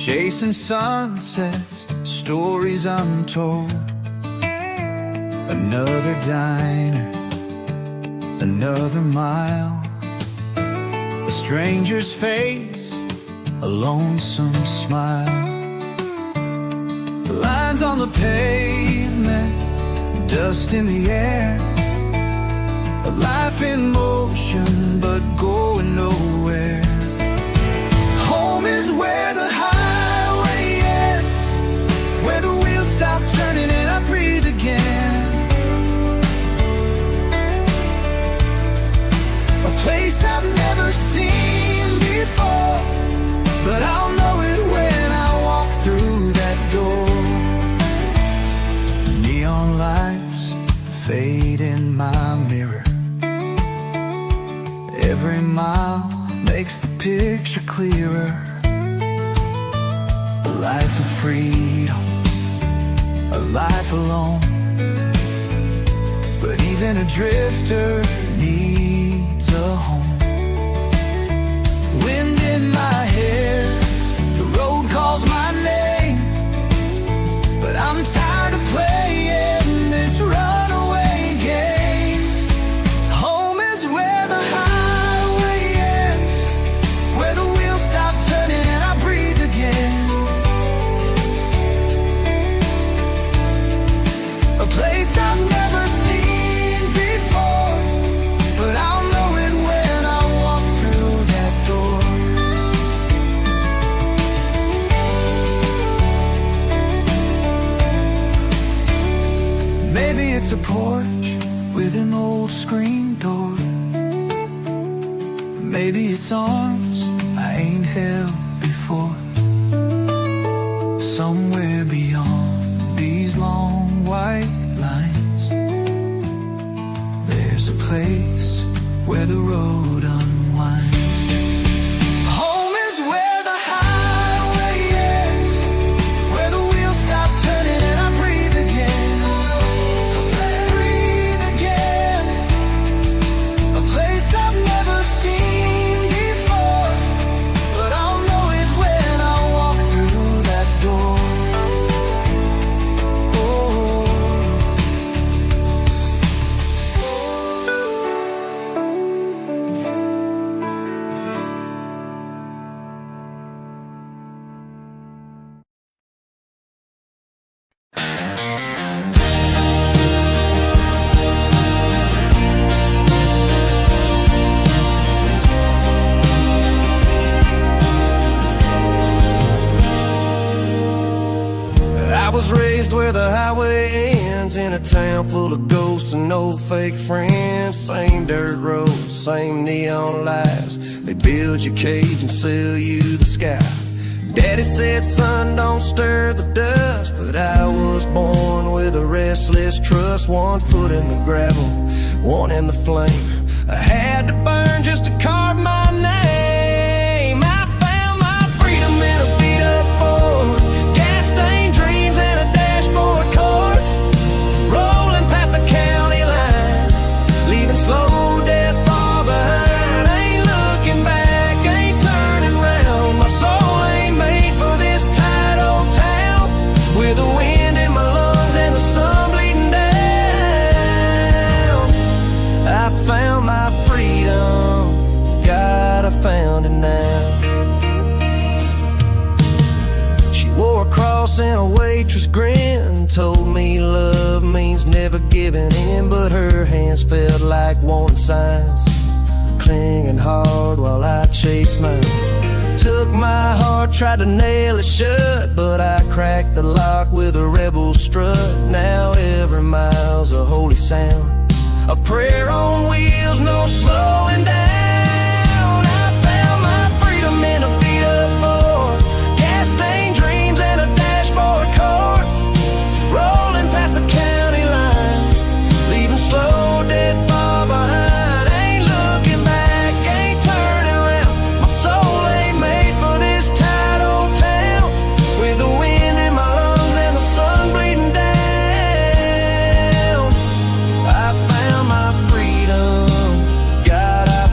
chasing sunsets, stories untold. Another diner, another mile, a stranger's face, a lonesome smile. Lines on the pavement, dust in the air, a life in motion but going nowhere. Home is where the highway ends, where the wheels stop turning and I breathe again. A place I've never seen before, but I'll know it when I walk through that door. Neon lights fade in my mirror. Every mile makes the picture clearer. A life of freedom, a life alone. But even a drifter needs a home. Wind in my hair, the road calls my name, but I'm tired of playing this runaway game. Home is where the highway ends, where the wheels stop turning and I breathe again. A place I've never seen before, but I'll know it when I walk through that door. Maybe it's a porch with an old screen door. Maybe it's arms I ain't held before. Somewhere beyond these long white lines, there's a place where the road unwinds. Home is where the highway ends, where the wheels stop turning and I breathe again. Breathe again. A place I've never seen before, but I'll know it when I walk through that door. I was raised where the highway ends, in a town full of ghosts and no fake friends. Same dirt roads, same neon lights. They build your cage and sell you the sky. Daddy said, son, don't stir the dust, but I was born with a restless trust. One foot in the gravel, one in the flame. I had to burn just to carve my name. I found my freedom in a beat-up Ford, gas-stained dreams and a dashboard cord, rolling past the county line, leaving slow death far behind. Ain't looking back, ain't turning round. My soul ain't made for this tight old town, with the wind in my lungs and the sun bleeding down. I found my freedom, God, I found it now. She wore a cross and a waitress grin, told me love means never giving in, but her hands felt like warning signs, clinging hard while I chased mine. Took my heart, tried to nail it shut, but I cracked the lock with a rebel strut. Now every mile's a holy sound, a prayer on wheels, no slowing down. I found my freedom in a beat-up Ford, gas-stained dreams and a dashboard cord, rolling past the county line, leaving slow death far behind. Ain't looking back, ain't turning around. My soul ain't made for this tight old town, with the wind in my lungs and the sun bleeding down. I found my freedom, God, I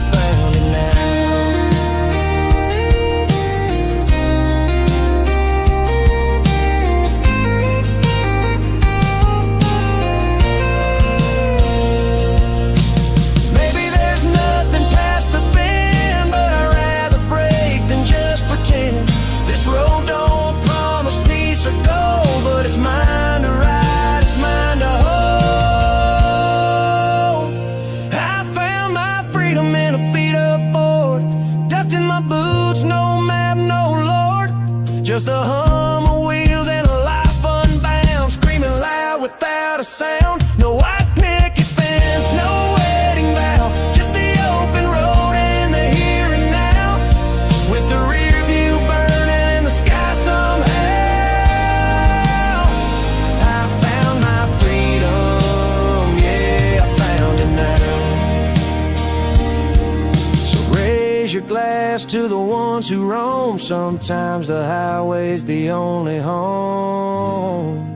Just a hum of wheels and a life unbound, screaming loud without a sound. No white picket fence, no wedding vow, just the open road and the here and now, with the rear view burning in the sky somehow. I found my freedom, yeah, I found it now. So raise your glass to the ones who roam. Sometimes the highway's the only home.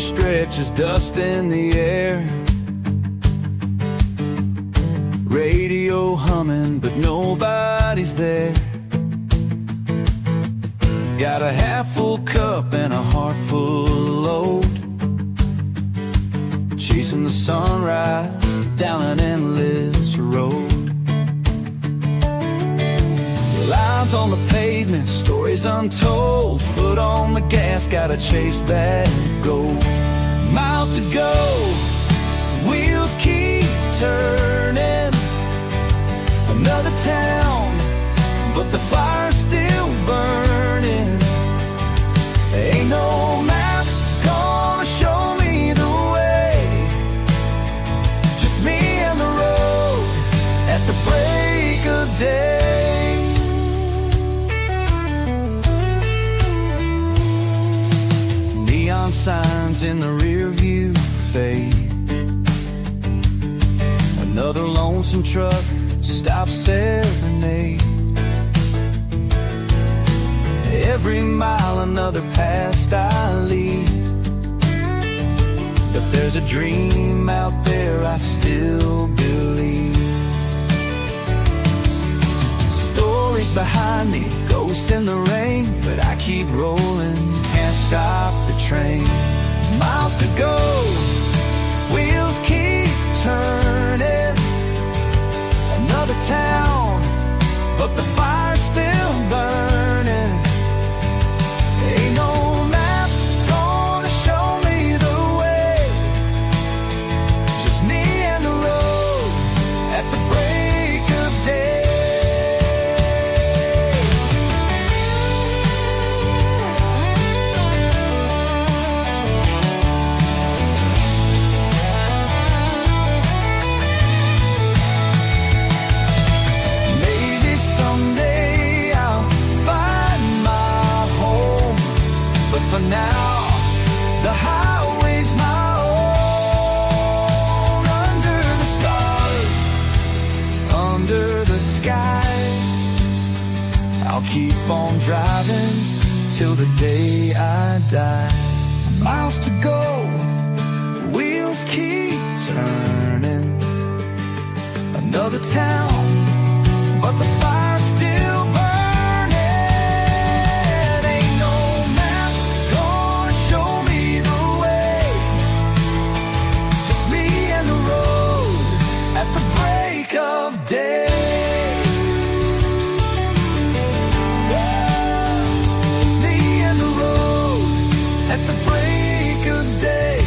stretches dust in the air, Radio humming, but nobody's there. Got a half-full cup and a heart full of load, chasing the sunrise down an endless road. Lines on the pavement, stories untold. Foot on the gas, gotta chase that goal. Miles to go, wheels keep turning. Another town, but the fire's still burning. Ain't no map gonna show me the way. Just me and the road at the break of day. Neon signs in the rear view fade. Another lonesome truck stops serenade. Every mile another past I leave, but there's a dream out there I still believe. Stories behind me, ghosts in the rain, but I keep rolling, can't stop the train. Miles to go, wheels keep turning. Another town, but the fire's still burning. Ain't no map gonna show me the way. Just me and the road at the break of day. Maybe someday I'll find my home, but for now, the highway's my own. Under the stars, under the sky, I'll keep on driving till the day I die. Miles to go, wheels keep turning. Another town, but the fire's still burning. Ain't no map gonna show me the way. Just me and the road at the break of day. Just me and the road at the break of day.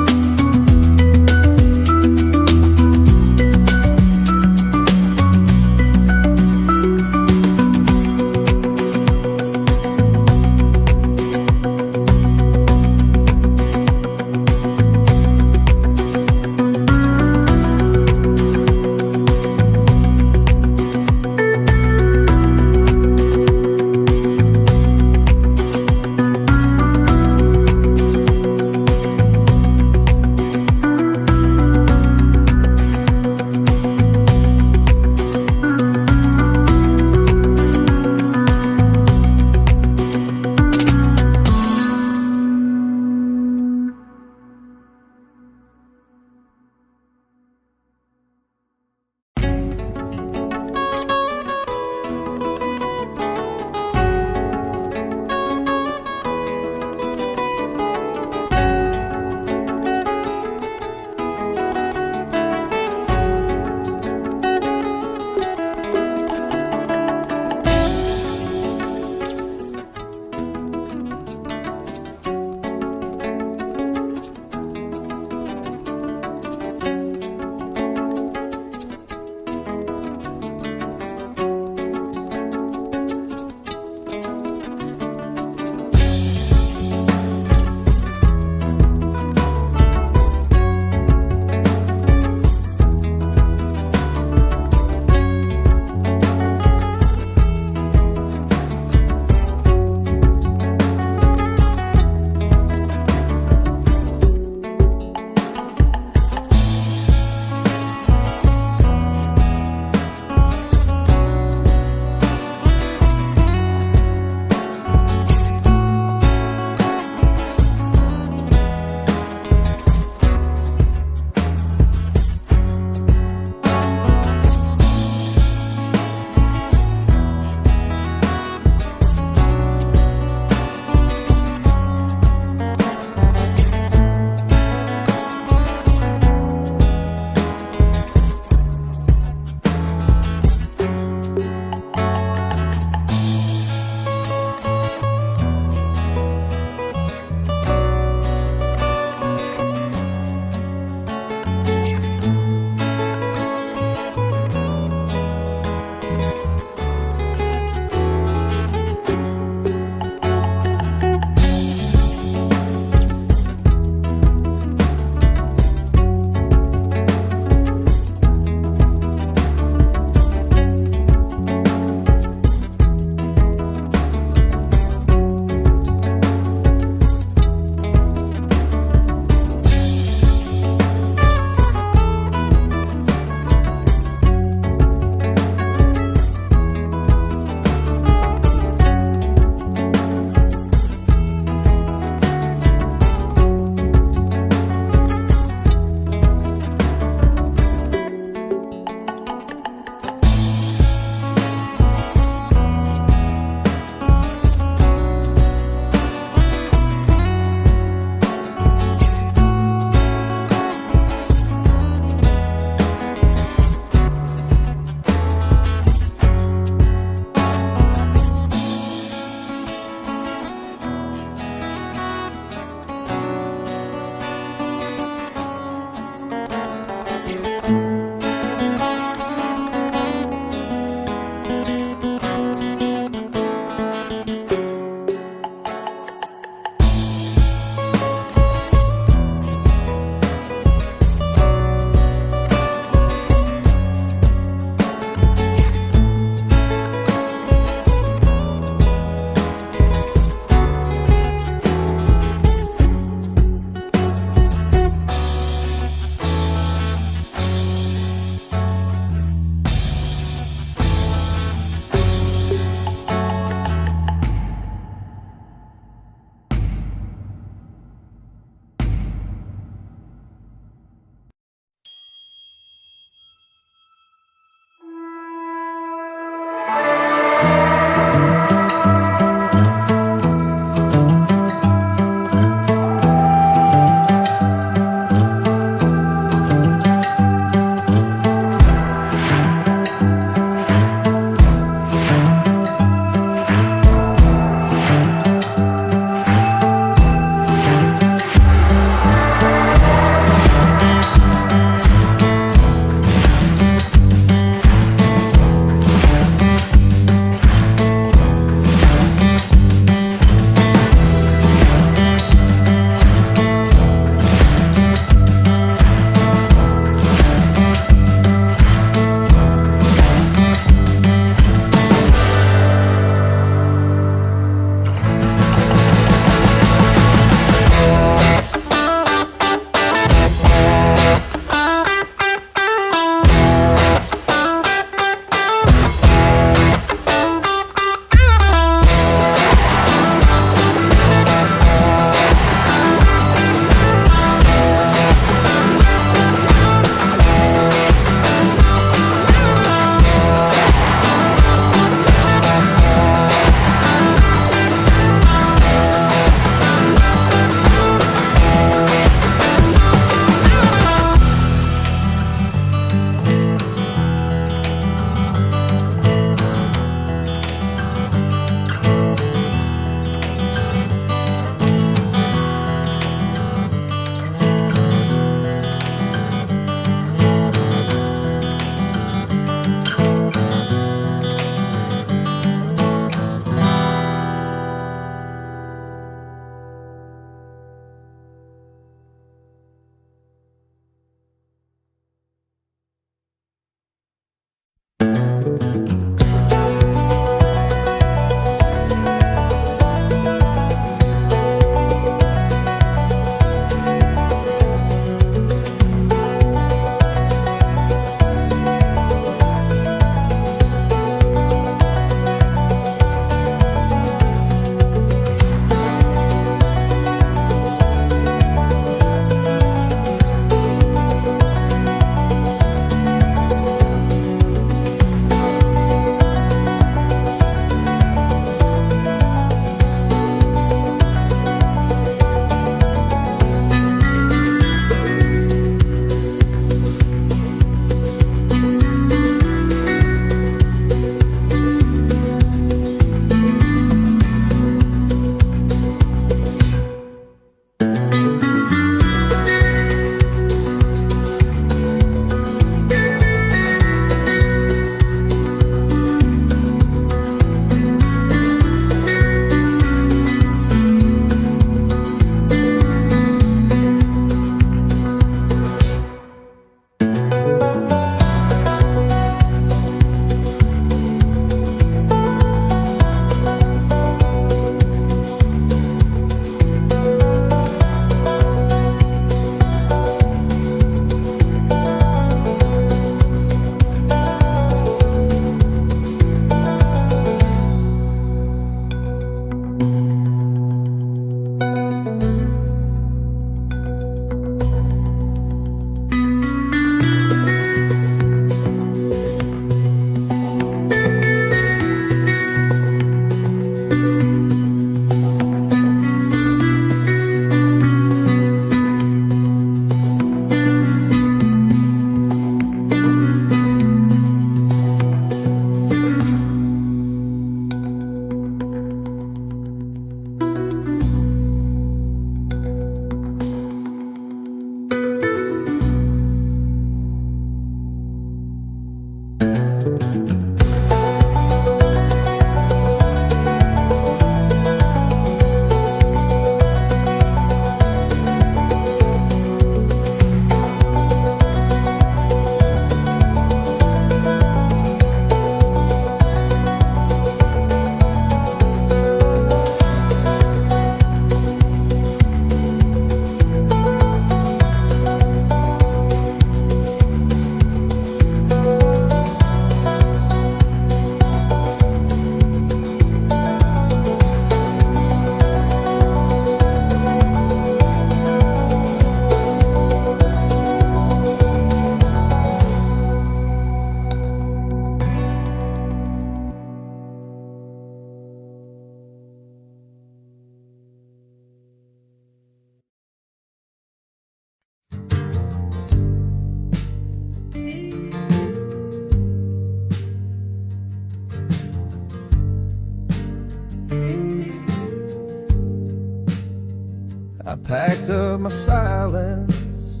packed up my silence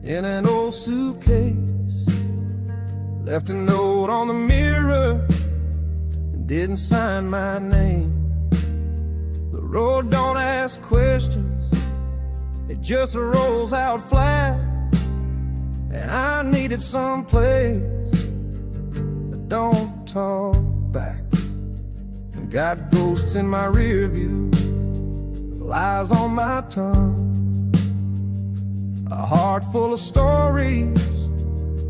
in an old suitcase, left a note on the mirror and didn't sign my name. The road don't ask questions, it just rolls out flat, and I needed some place that don't talk back. And got ghosts in my rear view, lies on my tongue, a heart full of stories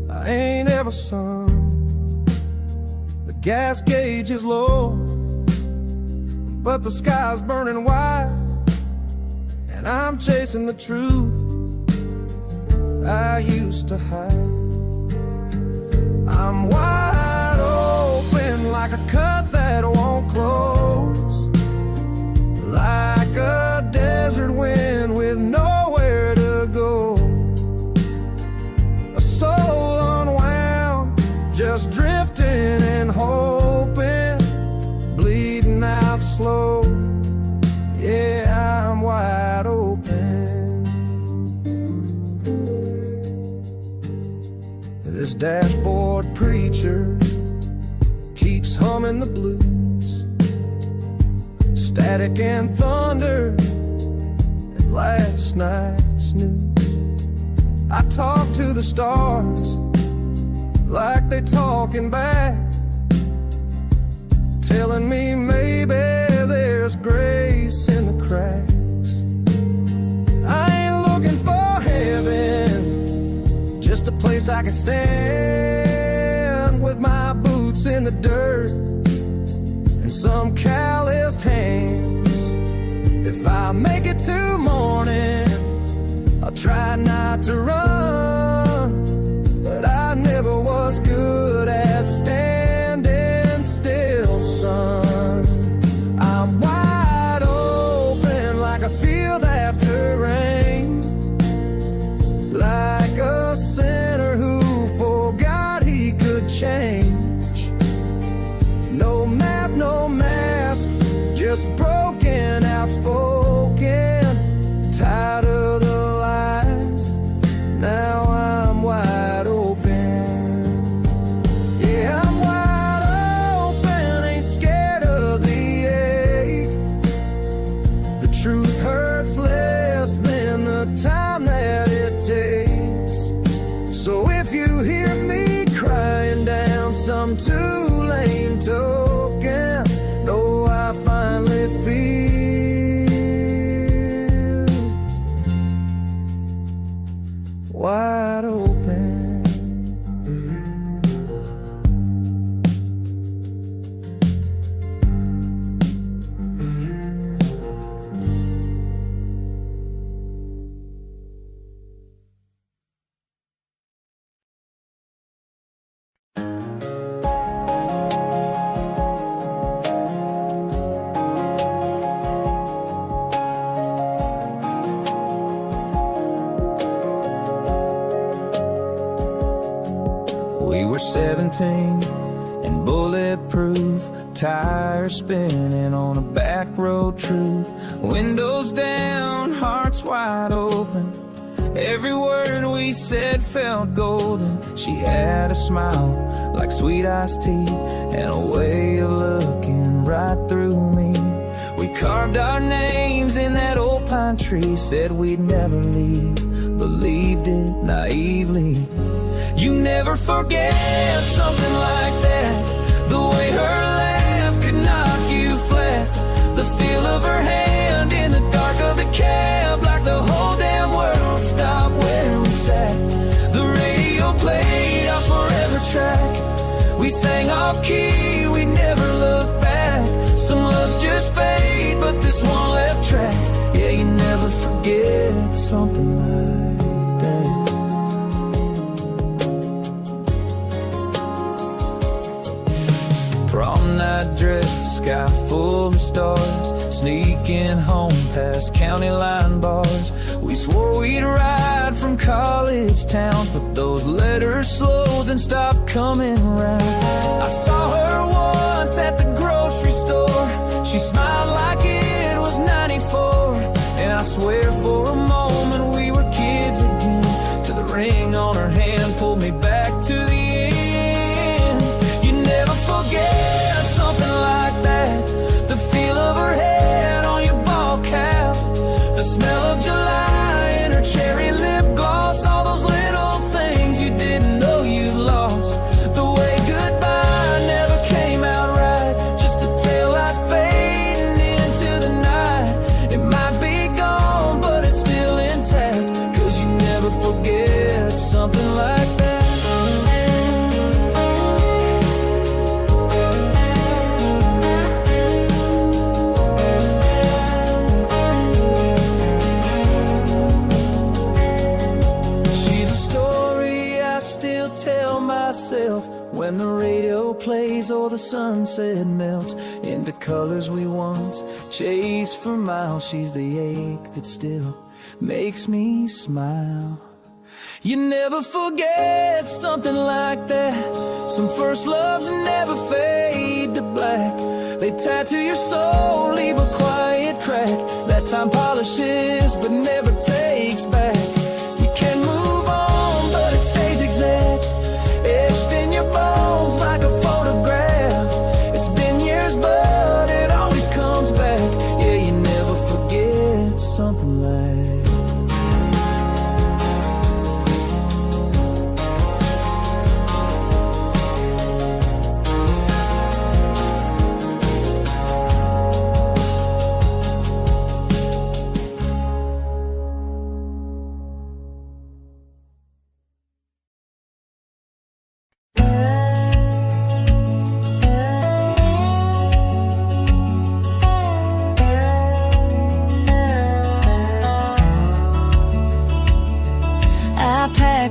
I ain't ever sung. The gas gauge is low, but the sky's burning wide, and I'm chasing the truth I used to hide. I'm wide open like a cut that won't close, like a desert wind with nowhere to go. A soul unwound, just drifting and hoping, bleeding out slow. Yeah, I'm wide open. This dashboard preacher keeps humming the blues, static and thunder, and last night's news. I talk to the stars like they talking back, telling me maybe there's grace in the cracks. I ain't looking for heaven, just a place I can stand with my boots in the dirt and some calloused hands. If I make it to morning, I'll try not to run, but I never was good at standing still, son. I'm wide open like a field after rain, like a sinner who forgot he could change. No map, no mask, just broken, outspoken, tired of the lies. Now I'm wide open. Yeah, I'm wide open, ain't scared of the ache. The truth hurts less than the time that it takes. So if you hear me crying down some two-lane token, know I finally feel wide open. We were 17 and bulletproof, tires spinning on a back road truth. Windows down, hearts wide open, every word we said felt golden. She had a smile like sweet iced tea and a way of looking right through me. We carved our names in that old pine tree, said we'd never leave, believed it naively. You never forget something like that, the way her laugh could knock you flat, the feel of her hand in the dark of the cab, like the whole damn world stopped where we sat. The radio played our forever track, we sang off key, we never looked back. Some loves just fade, but this one left tracks. Yeah, you never forget something like that. Prom night dress, sky full of stars, sneaking home past county line bars. We swore we'd ride from college towns, but those letters slowed then stopped coming round. I saw her once at the grocery store, she smiled like it was 94, and I swear for a moment we were kids again, till the ring on her hand pulled me back to the end. You never forget something like that, the feel of her head on your ball cap, the smell of July and her cherry lip gloss, all those little things you didn't know you lost. The way goodbye never came out right, just a tail light fading into the night. It might be gone, but it's still intact, 'cause you never forget something like that. She's a story I still tell myself when the radio plays or the sunset melts into colors we once chased for miles. She's the ache that still makes me smile. You never forget something like that, some first loves never fade to black. They tattoo your soul, leave a quiet crack that time polishes but never takes back. You can move on, but it stays exact, etched in your bones like a photograph. It's been years, but it always comes back. Yeah, you never forget something like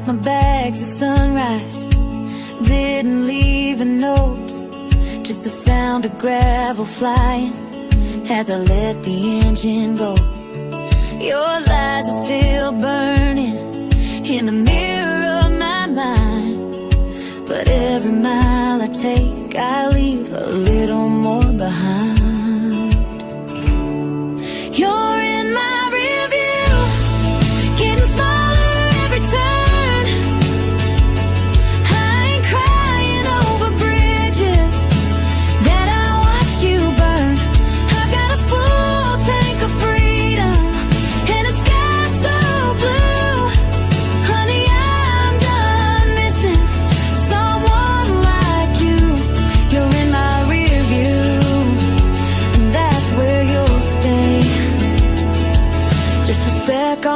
my bags at sunrise, didn't leave a note, just the sound of gravel flying as I let the engine go. Your lies are still burning in the mirror of my mind, but every mile I take I leave a little more behind. You're in my review, getting smaller every turn.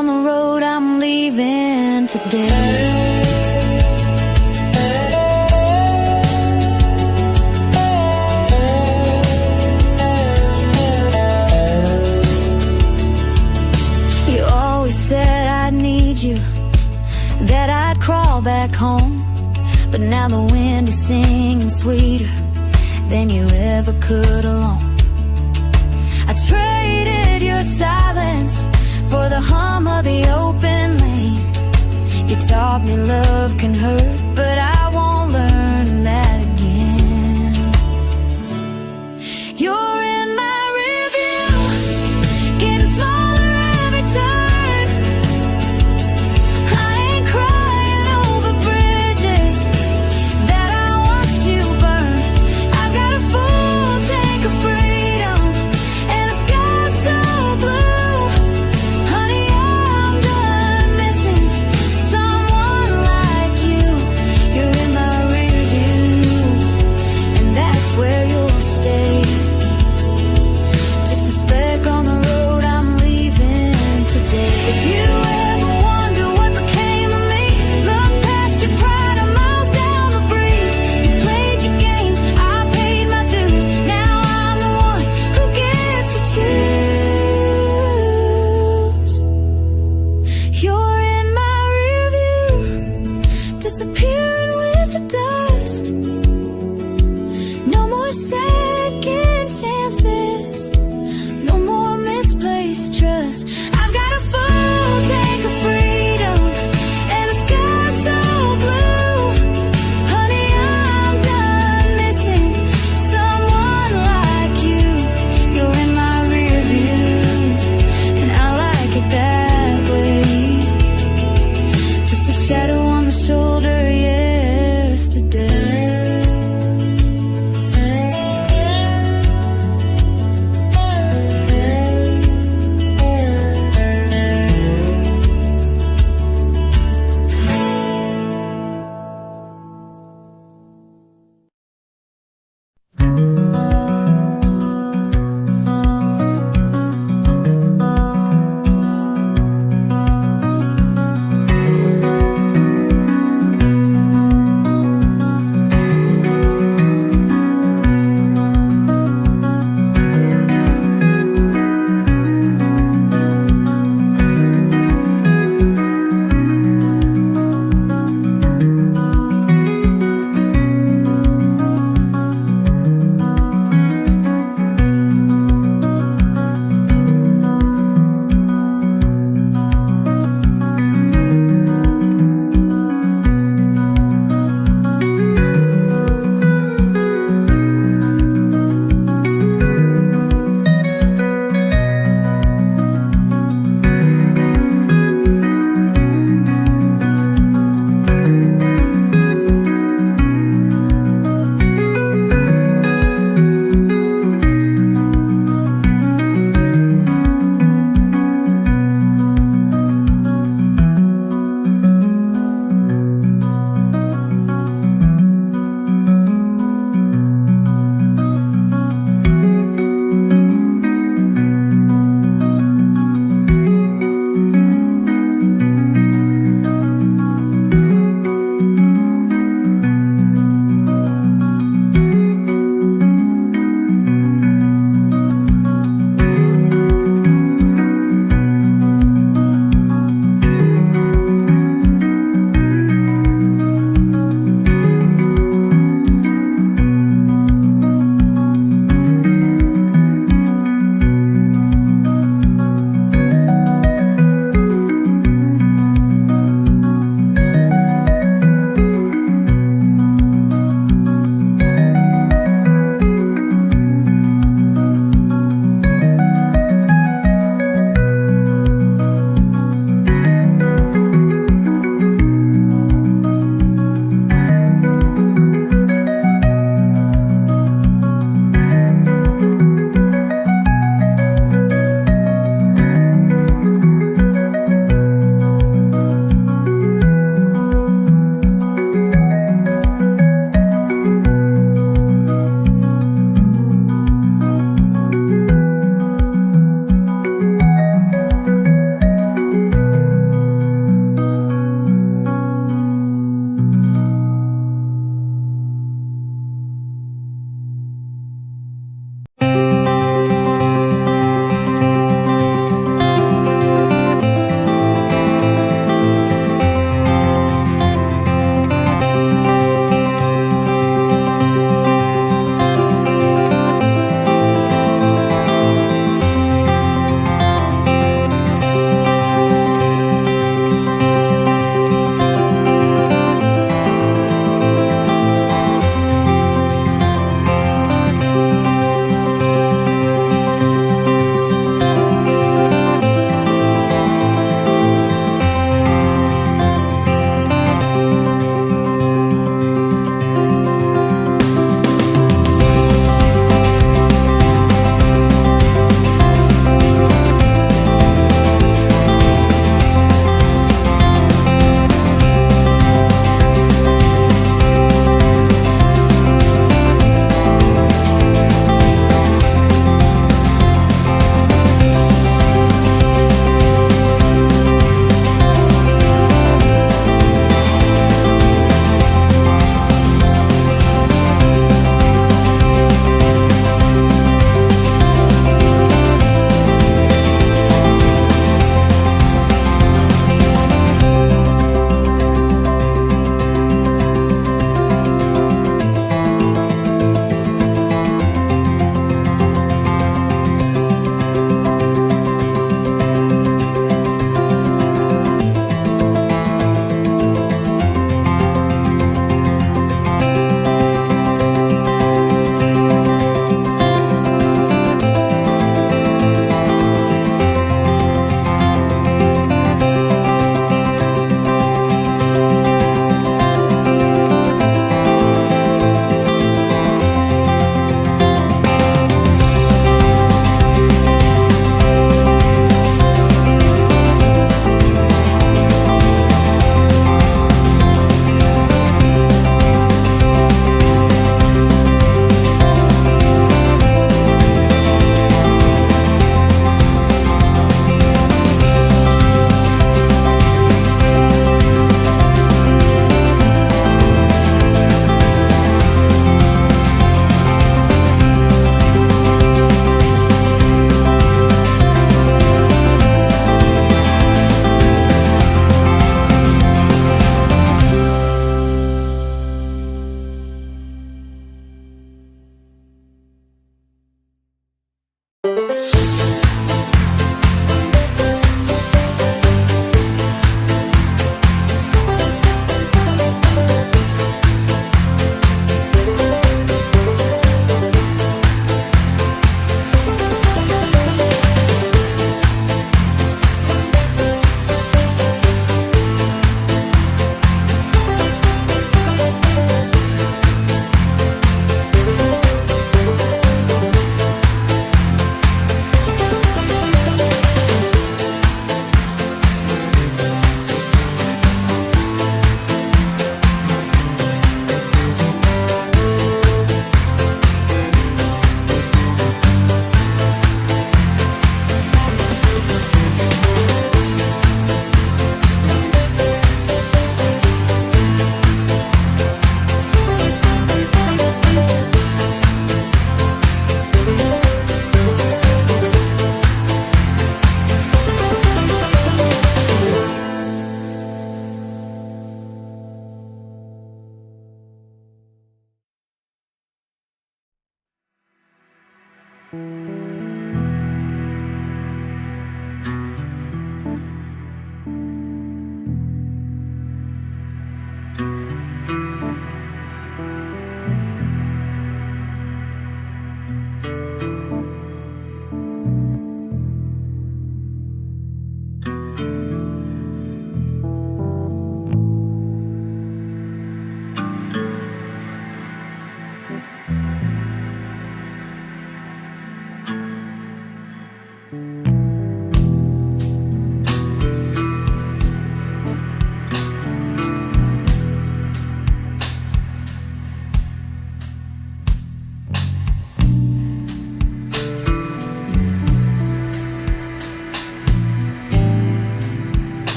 On the road I'm leaving today. You always said I'd need you, that I'd crawl back home, but now the wind is singing sweeter than you ever could alone. I traded your silence for the hum of the open lane. You taught me love can hurt, but I won't learn that again. You're in my review, getting smaller every turn. I ain't crying over bridges that I watched you burn. I've got a full tank of freedom and a sky so blue. Honey, I'm done missing someone like you.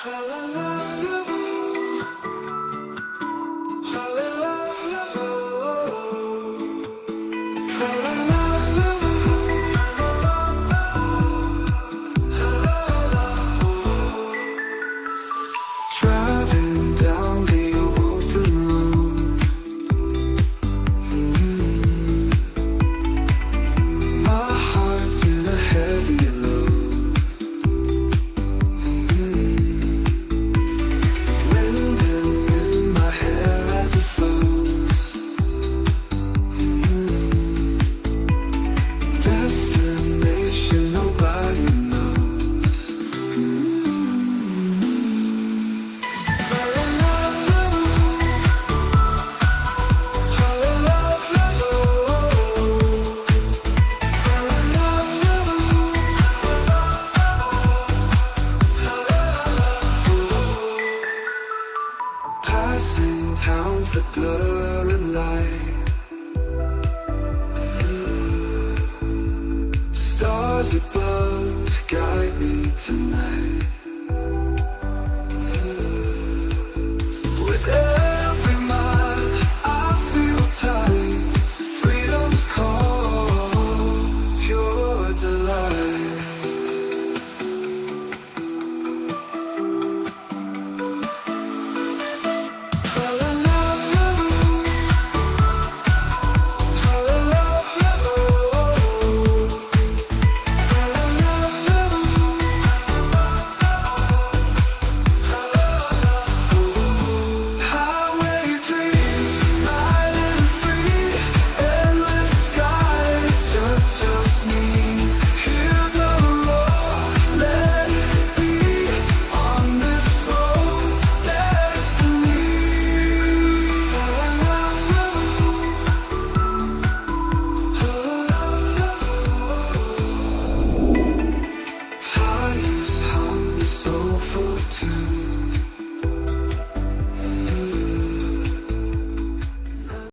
La la la la.